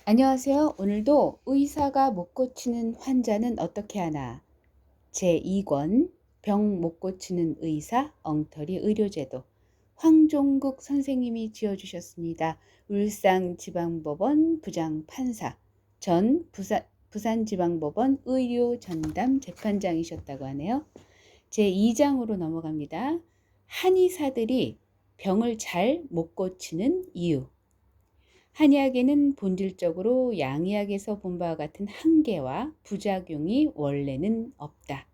안녕하세요. 오늘도 의사가 못 고치는 환자는 어떻게 하나? 제2권 병 못 고치는 의사 엉터리 의료제도 황종국 선생님이 지어주셨습니다. 울산지방법원 부장판사 전 부산지방법원 의료전담 재판장이셨다고 하네요. 제2장으로 넘어갑니다. 한의사들이 병을 잘 못 고치는 이유. 한의학에는 본질적으로 양의학에서 본 바와 같은 한계와 부작용이 원래는 없다.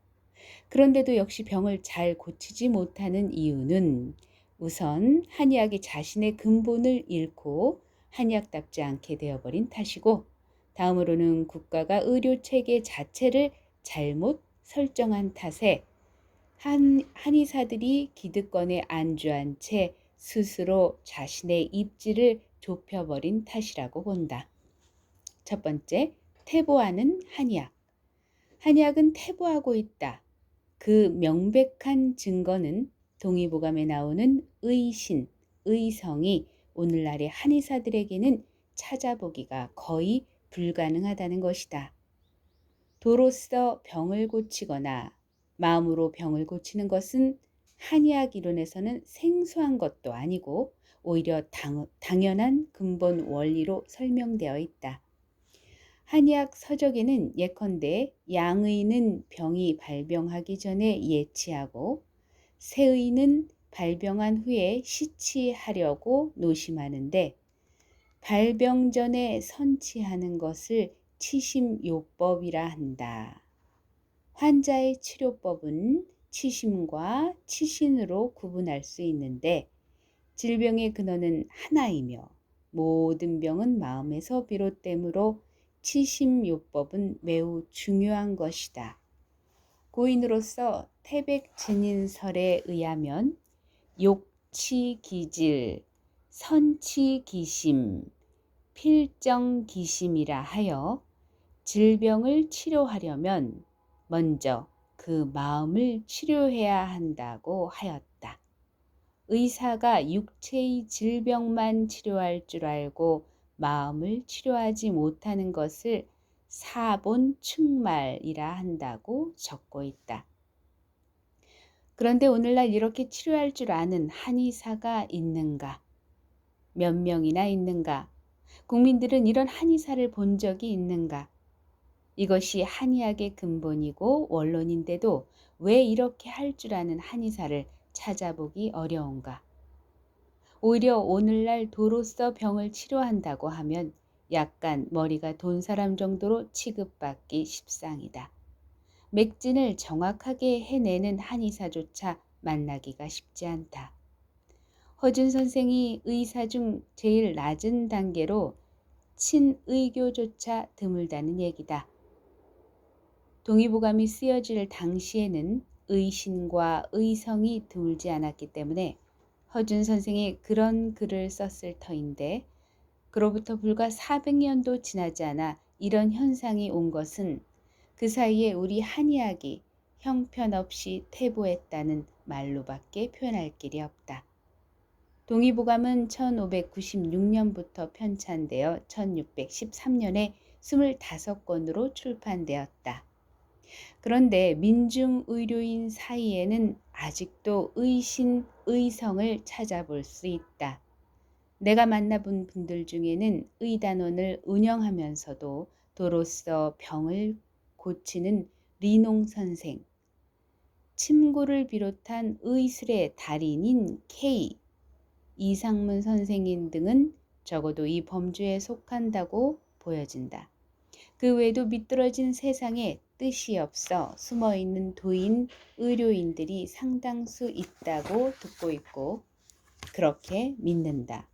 그런데도 역시 병을 잘 고치지 못하는 이유는 우선 한의학이 자신의 근본을 잃고 한의학답지 않게 되어버린 탓이고, 다음으로는 국가가 의료체계 자체를 잘못 설정한 탓에 한의사들이 기득권에 안주한 채 스스로 자신의 입지를 좁혀버린 탓이라고 본다. 첫 번째, 퇴보하는 한의학. 한의학은 퇴보하고 있다. 그 명백한 증거는 동의보감에 나오는 의신, 의성이 오늘날의 한의사들에게는 찾아보기가 거의 불가능하다는 것이다. 도로써 병을 고치거나 마음으로 병을 고치는 것은 한의학 이론에서는 생소한 것도 아니고 오히려 당연한 근본 원리로 설명되어 있다. 한의학 서적에는 예컨대 양의는 병이 발병하기 전에 예치하고 새의는 발병한 후에 시치하려고 노심하는데, 발병 전에 선치하는 것을 치심요법이라 한다. 환자의 치료법은 치심과 치신으로 구분할 수 있는데, 질병의 근원은 하나이며 모든 병은 마음에서 비롯되므로 치심요법은 매우 중요한 것이다. 고인으로서 태백진인설에 의하면 욕치기질, 선치기심, 필정기심이라 하여 질병을 치료하려면 먼저 그 마음을 치료해야 한다고 하였다. 의사가 육체의 질병만 치료할 줄 알고 마음을 치료하지 못하는 것을 사본측말이라 한다고 적고 있다. 그런데 오늘날 이렇게 치료할 줄 아는 한의사가 있는가? 몇 명이나 있는가? 국민들은 이런 한의사를 본 적이 있는가? 이것이 한의학의 근본이고 원론인데도 왜 이렇게 할 줄 아는 한의사를 찾아보기 어려운가? 오히려 오늘날 도로써 병을 치료한다고 하면 약간 머리가 돈 사람 정도로 취급받기 십상이다. 맥진을 정확하게 해내는 한의사조차 만나기가 쉽지 않다. 허준 선생이 의사 중 제일 낮은 단계로 친의교조차 드물다는 얘기다. 동의보감이 쓰여질 당시에는 의신과 의성이 드물지 않았기 때문에 허준 선생이 그런 글을 썼을 터인데, 그로부터 불과 400년도 지나지 않아 이런 현상이 온 것은 그 사이에 우리 한의학이 형편없이 퇴보했다는 말로밖에 표현할 길이 없다. 동의보감은 1596년부터 편찬되어 1613년에 25권으로 출판되었다. 그런데 민중의료인 사이에는 아직도 의신, 의성을 찾아볼 수 있다. 내가 만나본 분들 중에는 의단원을 운영하면서도 도로써 병을 고치는 리농 선생, 침구를 비롯한 의술의 달인인 K, 이상문 선생님 등은 적어도 이 범주에 속한다고 보여진다. 그 외에도 미끄러진 세상에 뜻이 없어 숨어있는 도인, 의료인들이 상당수 있다고 듣고 있고 그렇게 믿는다.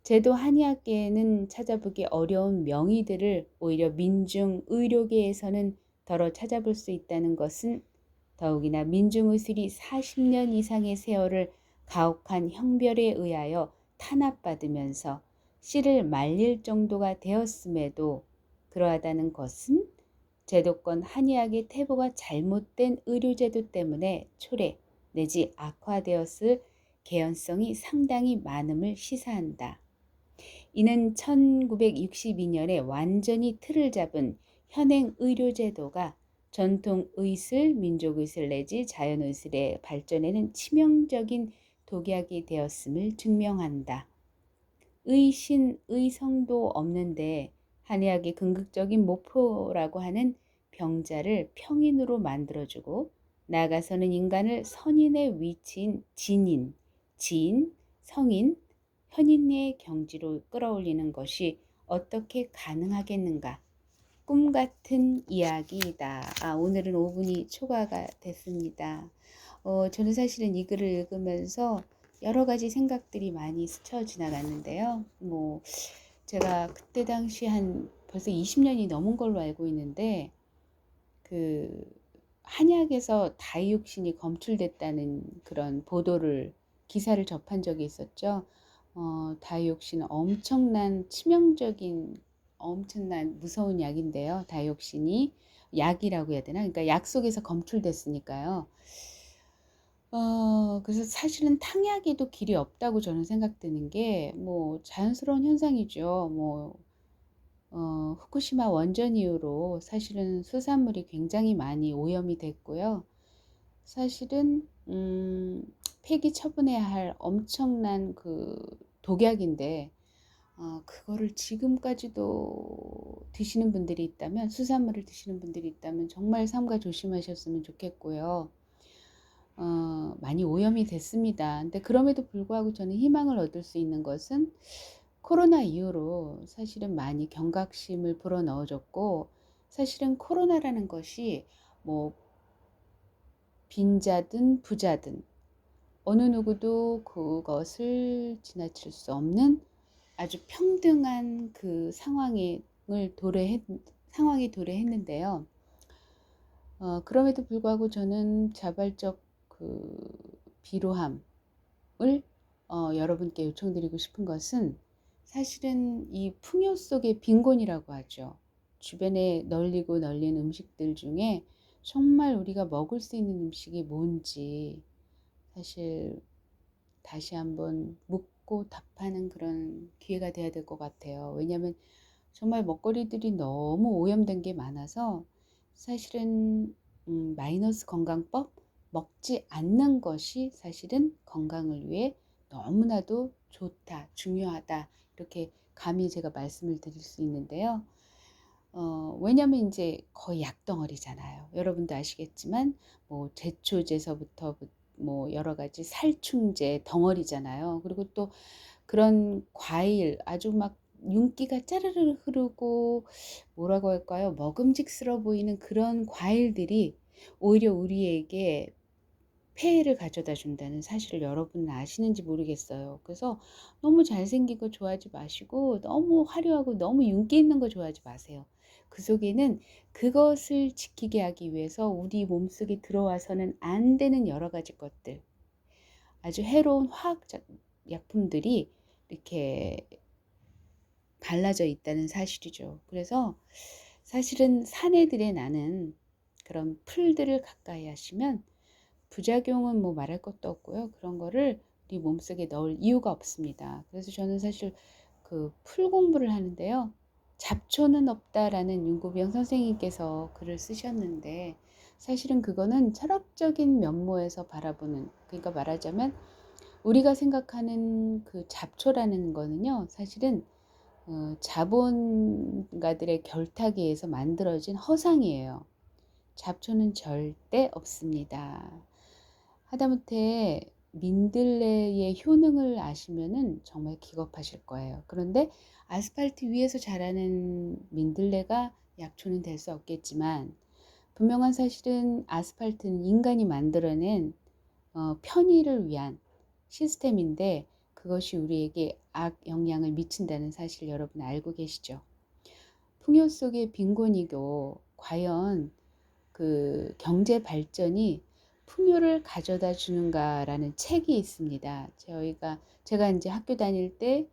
제도 한의학계에는 찾아보기 어려운 명의들을 오히려 민중 의료계에서는 덜어 찾아볼 수 있다는 것은 더욱이나 민중의술이 40년 이상의 세월을 가혹한 형별에 의하여 탄압받으면서 씨를 말릴 정도가 되었음에도 그러하다는 것은 제도권 한의학의 태보가 잘못된 의료제도 때문에 초래 내지 악화되었을 개연성이 상당히 많음을 시사한다. 이는 1962년에 완전히 틀을 잡은 현행 의료제도가 전통 의술, 민족의술 내지 자연의술의 발전에는 치명적인 독약이 되었음을 증명한다. 의신, 의성도 없는데 한의학이 긍극적인 목표라고 하는 병자를 평인으로 만들어주고 나아가서는 인간을 선인의 위치인 진인, 지인, 성인, 현인의 경지로 끌어올리는 것이 어떻게 가능하겠는가? 꿈 같은 이야기이다. 오늘은 5분이 초과가 됐습니다. 저는 사실은 이 글을 읽으면서 여러 가지 생각들이 많이 스쳐 지나갔는데요. 제가 그때 당시 한 벌써 20년이 넘은 걸로 알고 있는데, 그, 한약에서 다이옥신이 검출됐다는 그런 기사를 접한 적이 있었죠. 다이옥신은 엄청난 무서운 약인데요. 다이옥신이 약이라고 해야 되나? 그러니까 약 속에서 검출됐으니까요. 그래서 사실은 탕약에도 길이 없다고 저는 생각되는 게, 자연스러운 현상이죠. 후쿠시마 원전 이후로 사실은 수산물이 굉장히 많이 오염이 됐고요. 사실은, 폐기 처분해야 할 엄청난 그 독약인데, 그거를 지금까지도 드시는 분들이 있다면, 수산물을 드시는 분들이 있다면 정말 삼가 조심하셨으면 좋겠고요. 많이 오염이 됐습니다. 근데 그럼에도 불구하고 저는 희망을 얻을 수 있는 것은 코로나 이후로 사실은 많이 경각심을 불어넣어줬고, 사실은 코로나라는 것이 뭐 빈자든 부자든 어느 누구도 그것을 지나칠 수 없는 아주 평등한 그 상황이 도래했는데요. 그럼에도 불구하고 저는 자발적 그 비로함을 여러분께 요청드리고 싶은 것은, 사실은 이 풍요 속의 빈곤이라고 하죠. 주변에 널린 음식들 중에 정말 우리가 먹을 수 있는 음식이 뭔지 사실 다시 한번 묻고 답하는 그런 기회가 돼야 될 것 같아요. 왜냐하면 정말 먹거리들이 너무 오염된 게 많아서 사실은 마이너스 건강법, 먹지 않는 것이 사실은 건강을 위해 너무나도 좋다, 중요하다, 이렇게 감히 제가 말씀을 드릴 수 있는데요. 왜냐면 이제 거의 약덩어리잖아요. 여러분도 아시겠지만 제초제서부터 여러 가지 살충제 덩어리잖아요. 그리고 또 그런 과일, 아주 막 윤기가 짜르르 흐르고 뭐라고 할까요? 먹음직스러워 보이는 그런 과일들이 오히려 우리에게 폐해를 가져다 준다는 사실을 여러분은 아시는지 모르겠어요. 그래서 너무 잘생기고 좋아하지 마시고, 너무 화려하고 너무 윤기 있는 거 좋아하지 마세요. 그 속에는 그것을 지키게 하기 위해서 우리 몸속에 들어와서는 안 되는 여러 가지 것들, 아주 해로운 약품들이 이렇게 갈라져 있다는 사실이죠. 그래서 사실은 사내들의 나는 그런 풀들을 가까이 하시면 부작용은 말할 것도 없고요. 그런 거를 우리 몸속에 넣을 이유가 없습니다. 그래서 저는 사실 그 풀 공부를 하는데요. 잡초는 없다라는 윤구병 선생님께서 글을 쓰셨는데, 사실은 그거는 철학적인 면모에서 바라보는, 그러니까 말하자면 우리가 생각하는 그 잡초라는 거는요, 사실은 자본가들의 결탁에 의해서 만들어진 허상이에요. 잡초는 절대 없습니다. 하다못해 민들레의 효능을 아시면은 정말 기겁하실 거예요. 그런데 아스팔트 위에서 자라는 민들레가 약초는 될 수 없겠지만, 분명한 사실은 아스팔트는 인간이 만들어낸 편의를 위한 시스템인데, 그것이 우리에게 악 영향을 미친다는 사실 여러분 알고 계시죠? 풍요 속의 빈곤이고, 과연 그 경제 발전이 풍요를 가져다 주는가라는 책이 있습니다. 제가 이제 학교 다닐 때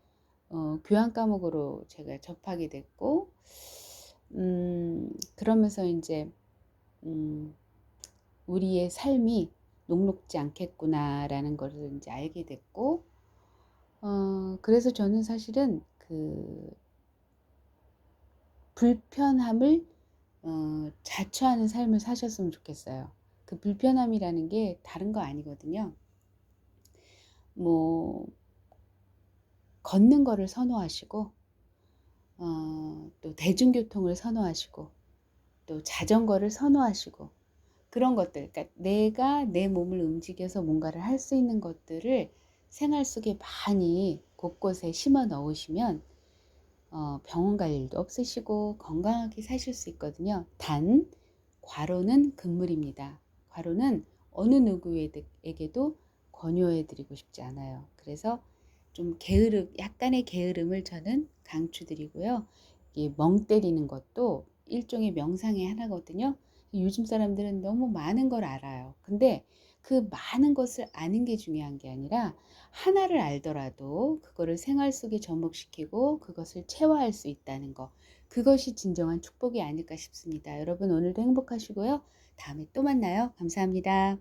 교양 과목으로 제가 접하게 됐고, 그러면서 이제 우리의 삶이 녹록지 않겠구나라는 것을 이제 알게 됐고, 그래서 저는 사실은 그 불편함을 자초하는 삶을 사셨으면 좋겠어요. 그 불편함이라는 게 다른 거 아니거든요. 뭐 걷는 거를 선호하시고 또 대중교통을 선호하시고 또 자전거를 선호하시고 그런 것들, 그러니까 내가 내 몸을 움직여서 뭔가를 할 수 있는 것들을 생활 속에 많이 곳곳에 심어 넣으시면 병원 갈 일도 없으시고 건강하게 사실 수 있거든요. 단 과로는 금물입니다. 과로는 어느 누구에게도 권유해 드리고 싶지 않아요. 그래서 좀 약간의 게으름을 저는 강추드리고요. 이 멍 때리는 것도 일종의 명상의 하나거든요. 요즘 사람들은 너무 많은 걸 알아요. 근데 그 많은 것을 아는 게 중요한 게 아니라 하나를 알더라도 그거를 생활 속에 접목시키고 그것을 체화할 수 있다는 거. 그것이 진정한 축복이 아닐까 싶습니다. 여러분 오늘도 행복하시고요. 다음에 또 만나요. 감사합니다.